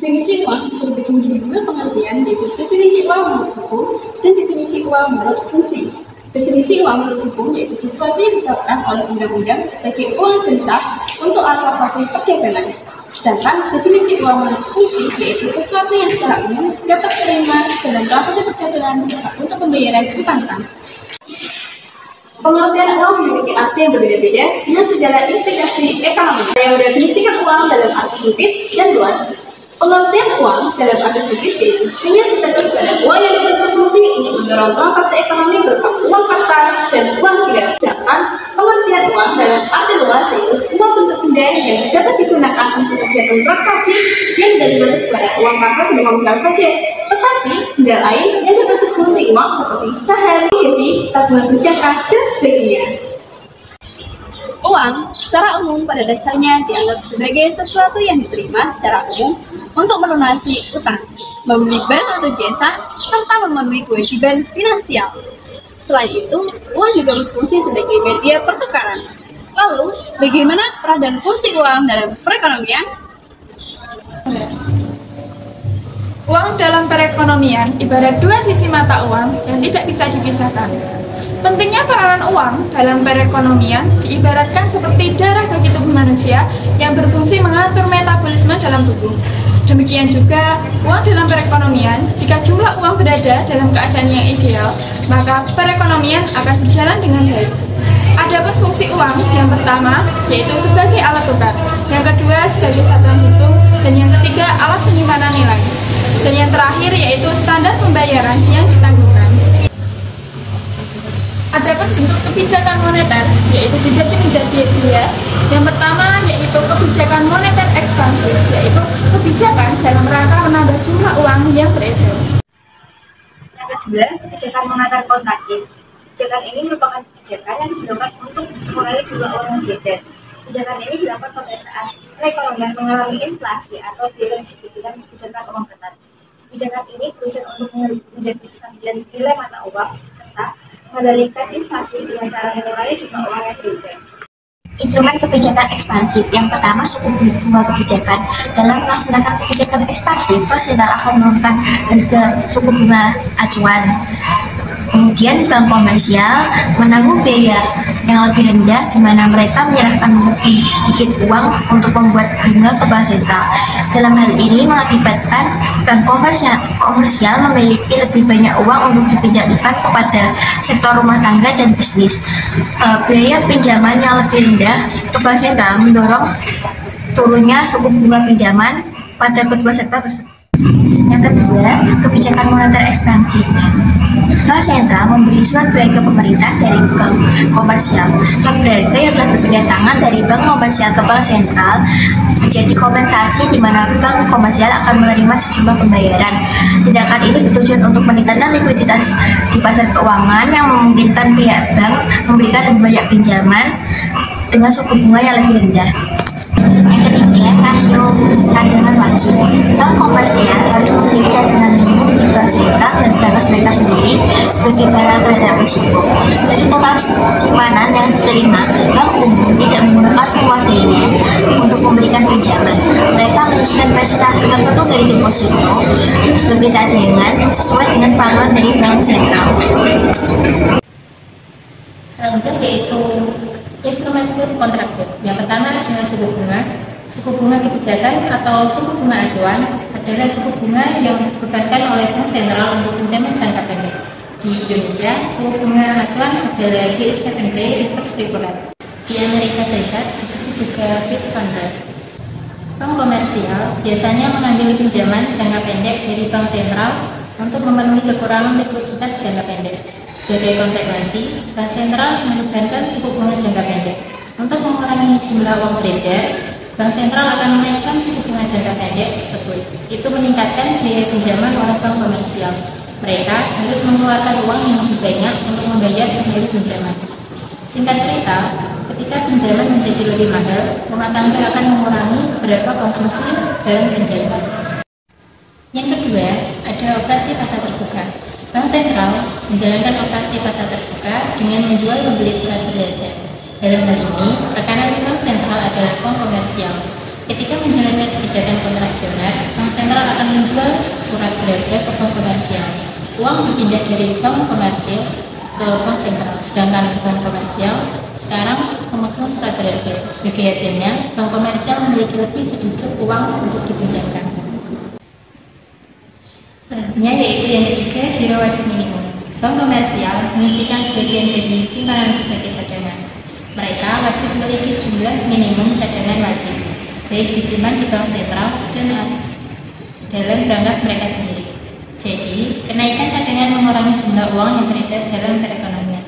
Definisi uang bisa dibagi menjadi dua pengertian, yaitu definisi uang menurut hukum dan definisi uang menurut fungsi. Definisi uang menurut hukum yaitu sesuatu yang ditetapkan oleh undang-undang sebagai uang dan sah untuk alat transaksi perdagangan. Sedangkan definisi uang menurut fungsi yaitu sesuatu yang secara umum dapat diterima dalam transaksi perdagangan untuk pembayaran utang. Pengertian uang memiliki arti yang berbeda-beda dengan segala implikasi ekonomi yang mendefinisikan uang dalam arti sempit dan luas. Pengertian uang dalam arti sempit yaitu hanya sebatas barang uang yang berfungsi untuk mendorong transaksi ekonomi berupa uang kertas dan uang fiat. Sedangkan pengertian uang dalam arti luas yaitu semua bentuk benda yang dapat digunakan untuk kegiatan transaksi yang tidak dibatas pada uang kertas dan uang fiat saja, tetapi benda lain yang dapat berfungsi uang seperti saham, gaji, tabungan berjangka, dan sebagainya. Uang secara umum pada dasarnya dianggap sebagai sesuatu yang diterima secara umum untuk melunasi utang, membeli barang atau jasa, serta memenuhi kewajiban finansial. Selain itu, uang juga berfungsi sebagai media pertukaran. Lalu, bagaimana peran dan fungsi uang dalam perekonomian? Uang dalam perekonomian ibarat dua sisi mata uang yang tidak bisa dipisahkan. Pentingnya peranan uang dalam perekonomian diibaratkan seperti darah bagi tubuh manusia yang berfungsi mengatur metabolisme dalam tubuh. Demikian juga uang dalam perekonomian, jika jumlah uang berada dalam keadaan yang ideal, maka perekonomian akan berjalan dengan baik. Adapun fungsi uang yang pertama yaitu sebagai alat tukar, yang kedua sebagai satuan hitung, dan yang ketiga alat penyimpanan nilai, dan yang terakhir yaitu standar pembayaran yang ditanggungan. Adapun bentuk kebijakan moneter yaitu dibagi menjadi dua. Yang pertama yaitu kebijakan moneter ekspansif, yaitu kebijakan dalam rangka menambah jumlah uang yang beredar. Yang kedua, kebijakan moneter kontraktif. Kebijakan ini merupakan kebijakan yang digunakan untuk mengurangi jumlah uang yang beredar. Kebijakan ini dilakukan pada saat perekonomian mengalami inflasi atau yang disebut dengan kebijakan uang ketat. Kebijakan ini berusaha untuk menjaga kestabilan nilai mata uang serta mengendalikan inflasi dengan cara mengurangi jumlah uang yang beredar. Instrumen kebijakan ekspansif yang pertama suku bunga kebijakan. Dalam melaksanakan kebijakan ekspansif, bank sentral akan menurunkan harga suku bunga acuan. Kemudian bank komersial menanggung biaya yang lebih rendah, di mana mereka menyerahkan lebih sedikit uang untuk membuat bunga ke bank sentral. Dalam hal ini mengakibatkan bank komersial memiliki lebih banyak uang untuk dipinjamkan kepada sektor rumah tangga dan bisnis. Biaya pinjaman yang lebih rendah ke bank sentral mendorong turunnya suku bunga pinjaman pada kedua sektor tersebut. Yang kedua, kebijakan moneter ekspansif. Bank sentral memberi surat berharga pemerintah dari bank komersial. Surat berharga yang telah berpindah tangan dari bank komersial ke bank sentral menjadi kompensasi di mana bank komersial akan menerima sejumlah pembayaran. Tindakan ini bertujuan untuk meningkatkan likuiditas di pasar keuangan yang memungkinkan pihak bank memberikan lebih banyak pinjaman dengan suku bunga yang lebih rendah. Yang ketiga, rasio cadangan wajib. Bank komersial harus memiliki cadangan minimum di bank sentral dan bebas mereka sendiri sebagai barang terhadap risiko. Dari total simpanan yang diterima, bank umum tidak menggunakan semua dana untuk memberikan pinjaman. Mereka menyisihkan presentasi tertentu dari deposito sebagai cadangan sesuai dengan peraturan dari bank sentral. Selanjutnya yaitu instrumen kontraktif. Yang pertama adalah suku bunga. Suku bunga kebijakan atau suku bunga acuan adalah suku bunga yang dibebankan oleh bank sentral untuk pinjaman jangka pendek. Di Indonesia, suku bunga acuan adalah B7 day interest rate. Di Amerika Serikat disebut juga Fed Fund Rate. Bank komersial biasanya mengambil pinjaman jangka pendek dari bank sentral untuk memenuhi kekurangan likuiditas jangka pendek. Sebagai konsekuensi, bank sentral membebankan suku bunga jangka pendek. Untuk mengurangi jumlah uang beredar, bank sentral akan menaikkan suku bunga jangka pendek tersebut. Itu meningkatkan biaya pinjaman oleh bank komersial. Mereka harus mengeluarkan uang yang lebih banyak untuk membayar kembali pinjaman. Singkat cerita, ketika pinjaman menjadi lebih mahal, rumah tangga akan mengurangi beberapa konsumsi barang dan jasa. Yang kedua, ada operasi pasar terbuka. Bank sentral menjalankan operasi pasar terbuka dengan menjual membeli surat berharga. Dalam hal ini, rekanan bank sentral adalah bank komersial. Ketika menjalankan kebijakan kontraksioner, bank sentral akan menjual surat berharga ke bank komersial. Uang dipindah dari bank komersil ke bank sentral, sedangkan bank komersial sekarang memegang surat berharga. Sebagai hasilnya, bank komersial memiliki lebih sedikit uang untuk dipinjamkan. Selanjutnya yaitu yang ketiga, giro wajib minimum. Bank komersial mengisikan sebagian dari simpanan sebagai cadangan. Mereka wajib memiliki jumlah minimum cadangan wajib, baik disimpan di bank sentral dan dalam brankas mereka sendiri. Jadi, kenaikan cadangan mengurangi jumlah uang yang beredar dalam perekonomian.